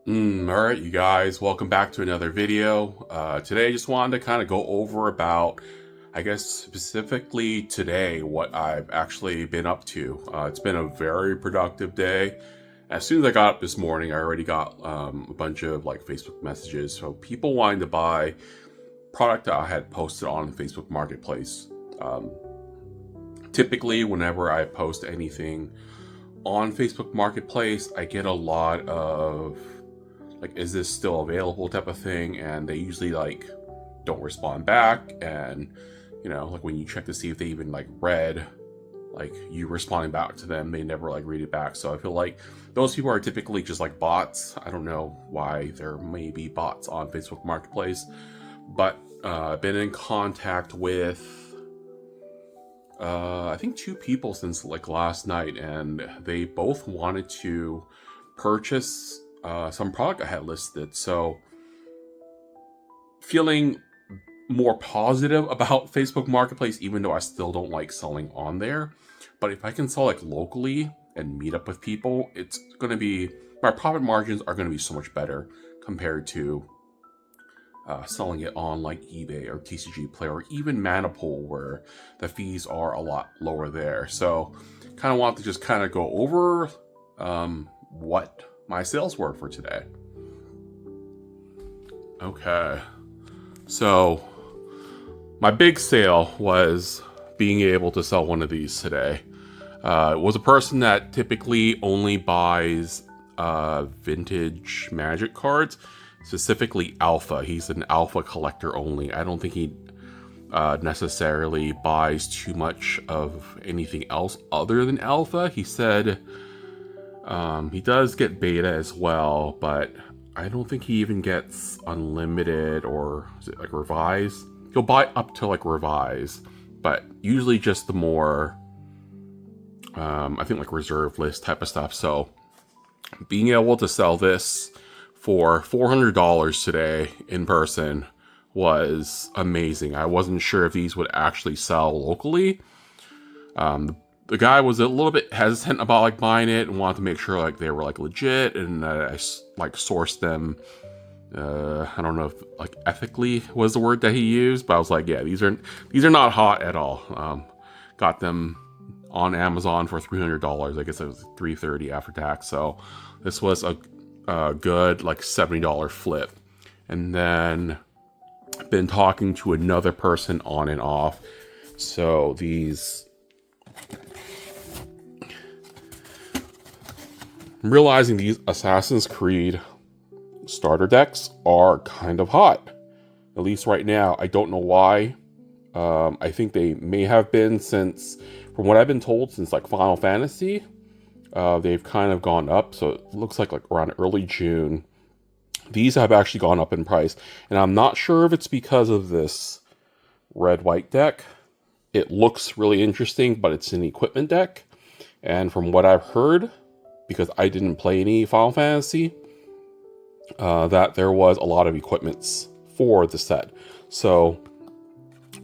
All right, you guys, welcome back to another video. Today, I just wanted to kind of go over about, I guess specifically today, what I've actually been up to. It's been a very productive day. As soon as I got up this morning, I already got a bunch of like Facebook messages. So people wanting to buy product that I had posted on Facebook Marketplace. Um, Typically, whenever I post anything on Facebook Marketplace, I get a lot of like, is this still available type of thing, and they usually like don't respond back. And like when you check to see if they even like read like you responding back to them, they never like read it back. So I feel like those people are typically just like bots. I don't know why there may be bots on Facebook Marketplace, but I've been in contact with I think two people since like last night, and they both wanted to purchase some product I had listed. So feeling more positive about Facebook Marketplace, even though I still don't like selling on there. But if I can sell like locally and meet up with people, it's going to be, my profit margins are going to be so much better compared to selling it on like eBay or TCG Player or even Manipool, where the fees are a lot lower there. So kind of want to just kind of go over what my sales were for today. Okay, so my big sale was being able to sell one of these today. It was a person that typically only buys vintage Magic cards, specifically Alpha. He's an Alpha collector only. I don't think he necessarily buys too much of anything else other than Alpha. He said he does get Beta as well, but I don't think he even gets Unlimited, or is it like Revise? He'll buy up to like Revise, but usually just the more I think like reserve list type of stuff. So being able to sell this for $400 today in person was amazing. I wasn't sure if these would actually sell locally. The guy was a little bit hesitant about like buying it and wanted to make sure like they were like legit, and I like sourced them. I don't know if like ethically was the word that he used, but I was like, yeah, these are not hot at all. Got them on Amazon for $300. I guess it was $330 after tax. So this was a good like $70 flip. And then been talking to another person on and off. So these, I'm realizing these Assassin's Creed starter decks are kind of hot. At least right now. I don't know why. I think they may have been since, from what I've been told, since like Final Fantasy. They've kind of gone up. So it looks like around early June, these have actually gone up in price. And I'm not sure if it's because of this red-white deck. It looks really interesting, but it's an equipment deck. And from what I've heard, because I didn't play any Final Fantasy, that there was a lot of equipments for the set. So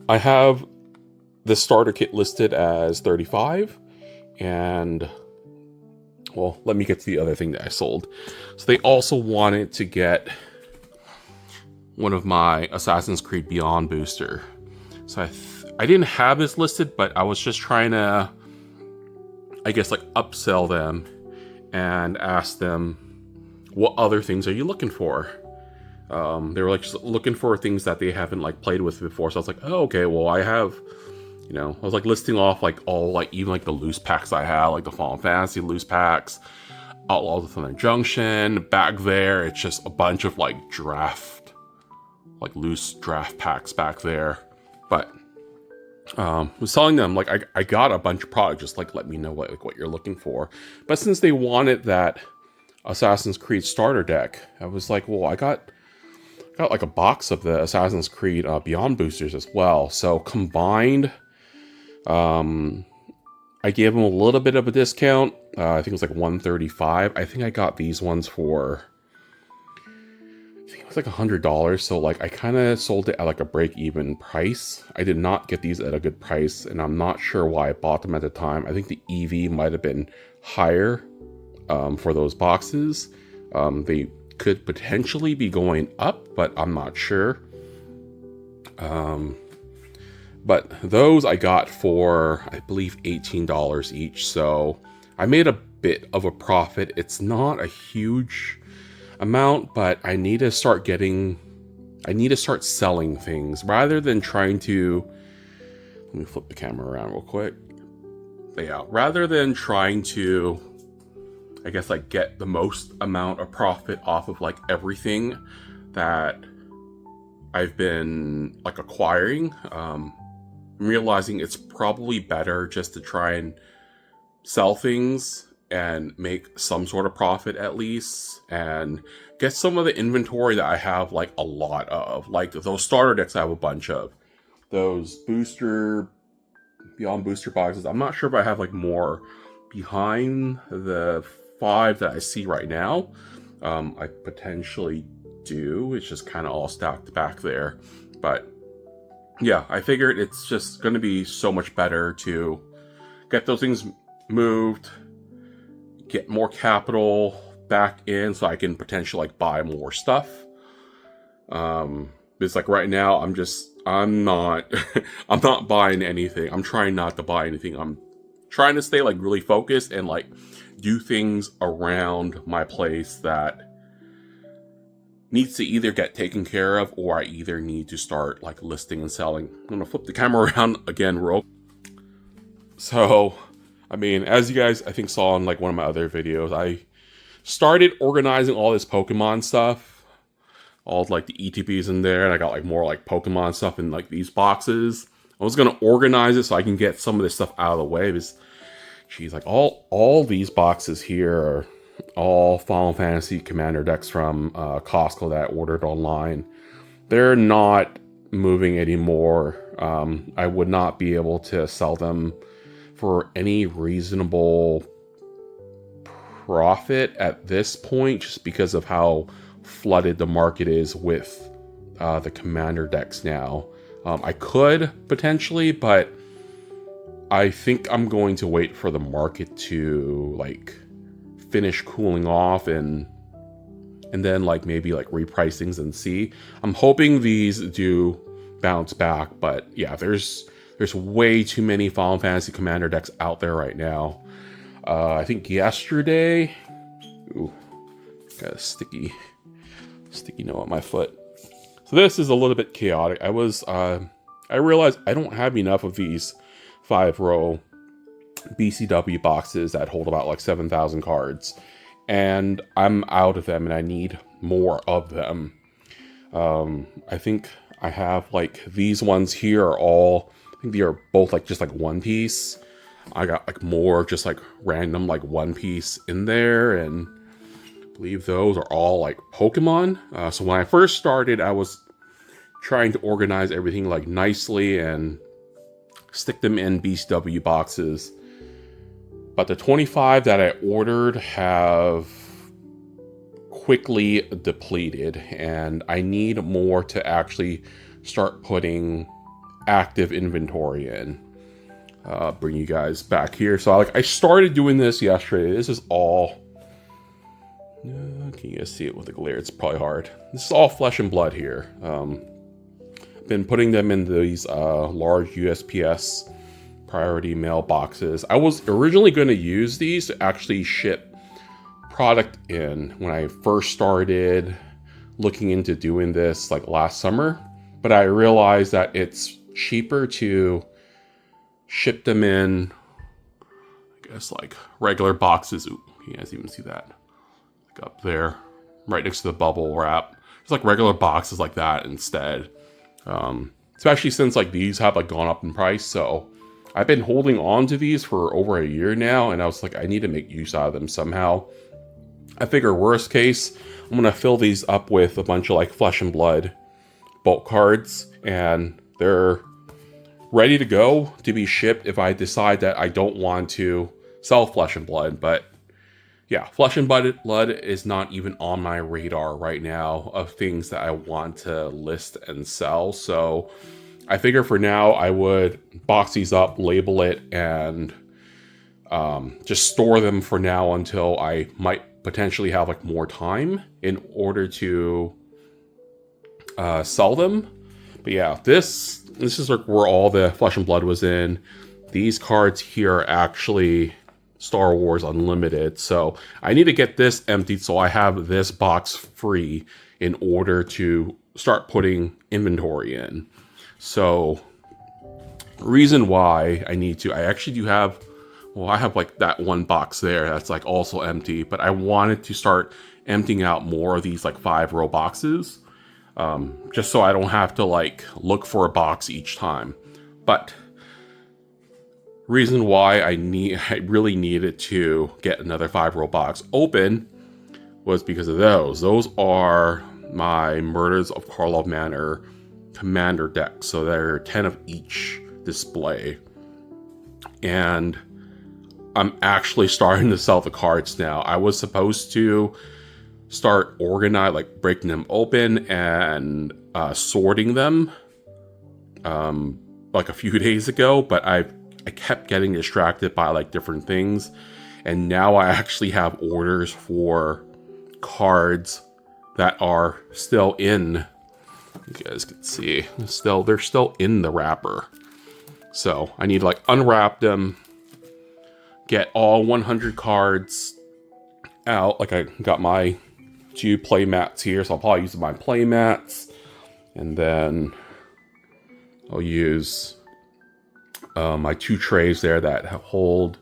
I have this starter kit listed as $35, and well, let me get to the other thing that I sold. So they also wanted to get one of my Assassin's Creed Beyond booster. So I didn't have this listed, but I was just trying to, I guess, like upsell them and ask them, what other things are you looking for? They were like just looking for things that they haven't like played with before. So I was like, oh, okay, well, I have, I was like listing off like all like even like the loose packs I have, like the Final Fantasy loose packs, Outlaws of Thunder Junction. Back there, it's just a bunch of like loose draft packs back there. But was telling them like I got a bunch of product, just like let me know what you're looking for. But since they wanted that Assassin's Creed starter deck, I was like, well, I got like a box of the Assassin's Creed Beyond boosters as well. So combined, I gave them a little bit of a discount. I think it was like $135. I think I got these ones for, I think it was like $100. So like I kind of sold it at like a break-even price. I did not get these at a good price, and I'm not sure why I bought them at the time. I think the EV might have been higher for those boxes. They could potentially be going up, but I'm not sure. But those I got for, I believe, $18 each. So I made a bit of a profit. It's not a huge amount, but I need to start selling things rather than trying to, let me flip the camera around real quick. But yeah, rather than trying to, I guess, like get the most amount of profit off of like everything that I've been like acquiring, I'm realizing it's probably better just to try and sell things and make some sort of profit at least, and get some of the inventory that I have like a lot of, like those starter decks I have a bunch of, those beyond booster boxes. I'm not sure if I have like more behind the 5 that I see right now. I potentially do. It's just kind of all stacked back there, but yeah, I figured it's just going to be so much better to get those things moved, get more capital back in so I can potentially like buy more stuff. It's like right now I'm not I'm not buying anything. I'm trying not to buy anything. I'm trying to stay like really focused and like do things around my place that needs to either get taken care of, or I either need to start like listing and selling. I'm gonna flip the camera around again real. So, I mean, as you guys I think saw in like one of my other videos, I started organizing all this Pokemon stuff, all like the ETBs in there, and I got like more like Pokemon stuff in like these boxes. I was gonna organize it so I can get some of this stuff out of the way, because geez, like all these boxes here are all Final Fantasy Commander decks from Costco that I ordered online. They're not moving anymore. I would not be able to sell them for any reasonable profit at this point, just because of how flooded the market is with the Commander decks now. I could potentially, but I think I'm going to wait for the market to like finish cooling off and then like maybe like reprice things and see. I'm hoping these do bounce back, but yeah, there's way too many Final Fantasy Commander decks out there right now. I think yesterday, ooh, got a sticky note on my foot. So this is a little bit chaotic. I realized I don't have enough of these 5-row BCW boxes that hold about like 7,000 cards, and I'm out of them and I need more of them. I think I have like these ones here are all, I think they are both like just like one piece. I got like more just like random like one piece in there, and I believe those are all like Pokemon. So when I first started, I was trying to organize everything like nicely and stick them in BCW boxes. But the 25 that I ordered have quickly depleted, and I need more to actually start putting active inventory in. Bring you guys back here. So I started doing this yesterday. This is all, can you guys see it with the glare? It's probably hard. This is all Flesh and Blood here. Been putting them in these large USPS priority mail boxes. I was originally going to use these to actually ship product in when I first started looking into doing this like last summer, but I realized that it's cheaper to ship them in, I guess, like regular boxes. Ooh, you guys even see that like up there right next to the bubble wrap. It's like regular boxes like that instead, especially since like these have like gone up in price. So I've been holding on to these for over a year now, and I was like, I need to make use out of them somehow. I figure worst case, I'm gonna fill these up with a bunch of like Flesh and Blood bulk cards, and they're ready to go to be shipped if I decide that I don't want to sell Flesh and Blood. But yeah, Flesh and Blood is not even on my radar right now of things that I want to list and sell. So I figure for now I would box these up, label it, and just store them for now until I might potentially have like more time in order to sell them. But yeah, this is like where all the Flesh and Blood was in. These cards here are actually Star Wars Unlimited, so I need to get this emptied so I have this box free in order to start putting inventory in. So reason why I actually do have, well, I have like that one box there that's like also empty, but I wanted to start emptying out more of these like 5-row boxes, just so I don't have to like look for a box each time. But reason why I really needed to get another 5-row box open was because of those. Those are my Murders of Karlov Manor commander decks. So there are 10 of each display. And I'm actually starting to sell the cards now. I was supposed to start breaking them open and sorting them like a few days ago, but I kept getting distracted by like different things, and now I actually have orders for cards that are still in, you guys can see, they're still in the wrapper. So I need to like unwrap them, get all 100 cards out. Like I got my 2 play mats here, so I'll probably use my play mats, and then I'll use my 2 trays there that hold,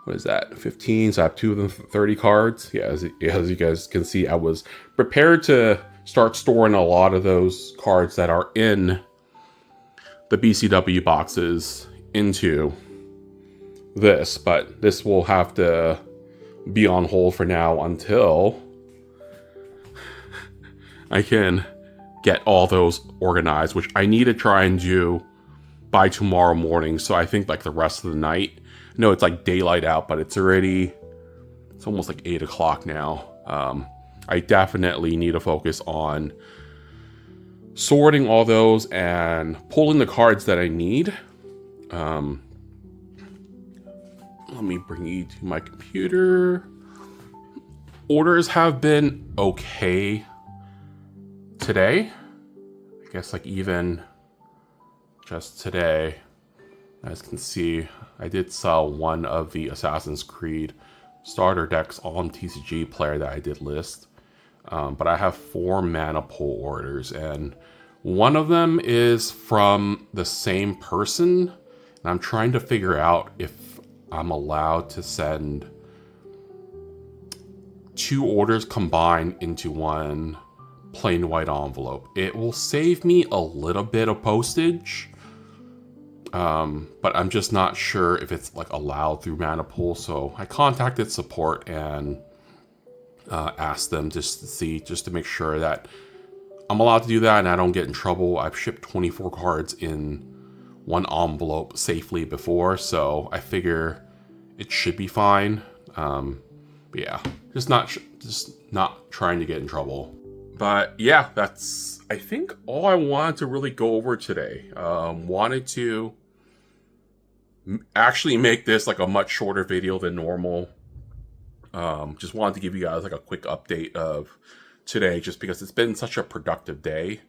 what is that, 15, so I have 2 of them, 30 cards. Yeah, as you guys can see, I was prepared to start storing a lot of those cards that are in the BCW boxes into this, but this will have to be on hold for now until I can get all those organized, which I need to try and do by tomorrow morning. So I think like the rest of the night. No, it's like daylight out, but it's almost like 8 o'clock now. I definitely need to focus on sorting all those and pulling the cards that I need. Let me bring you to my computer. Orders have been okay today. I guess like even just today, as you can see, I did sell one of the Assassin's Creed starter decks on TCG Player that I did list. But I have 4 mana pull orders, and one of them is from the same person, and I'm trying to figure out if I'm allowed to send 2 orders combined into one plain white envelope. It will save me a little bit of postage, but I'm just not sure if it's like allowed through Mana Pool. So I contacted support and asked them just to make sure that I'm allowed to do that and I don't get in trouble. I've shipped 24 cards in one envelope safely before, so I figure it should be fine. But yeah, just not trying to get in trouble. But yeah, that's, I think, all I wanted to really go over today. Wanted to actually make this like a much shorter video than normal. Just wanted to give you guys like a quick update of today, just because it's been such a productive day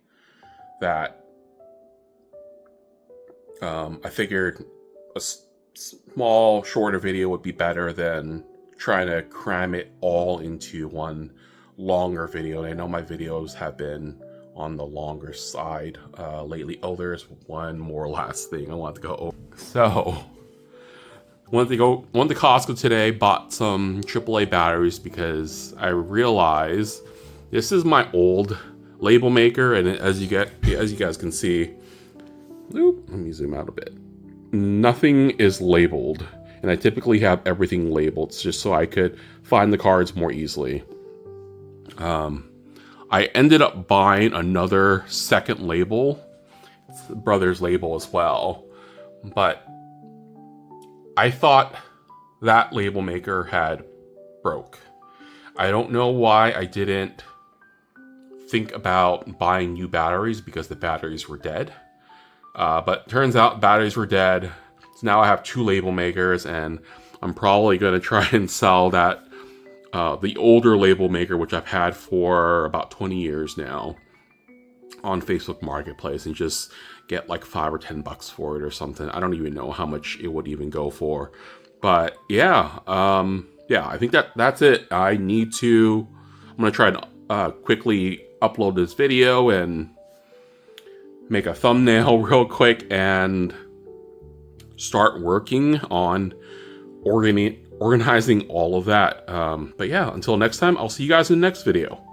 that I figured a small, shorter video would be better than trying to cram it all into one longer video. And I know my videos have been on the longer side lately. Oh, there's one more last thing I want to go over. So went to Costco today, bought some AAA batteries because I realized this is my old label maker, and as you guys can see, let me zoom out a bit. Nothing is labeled, and I typically have everything labeled just so I could find the cards more easily. I ended up buying another second label. It's the Brothers label as well, but I thought that label maker had broke. I don't know why I didn't think about buying new batteries, because the batteries were dead. But turns out batteries were dead. So now I have 2 label makers, and I'm probably going to try and sell that the older label maker, which I've had for about 20 years now, on Facebook Marketplace, and just get like $5 or $10 for it or something. I don't even know how much it would even go for. But yeah, yeah, I think that's it. I'm gonna try to quickly upload this video and make a thumbnail real quick and start working on organizing all of that. But yeah, until next time, I'll see you guys in the next video.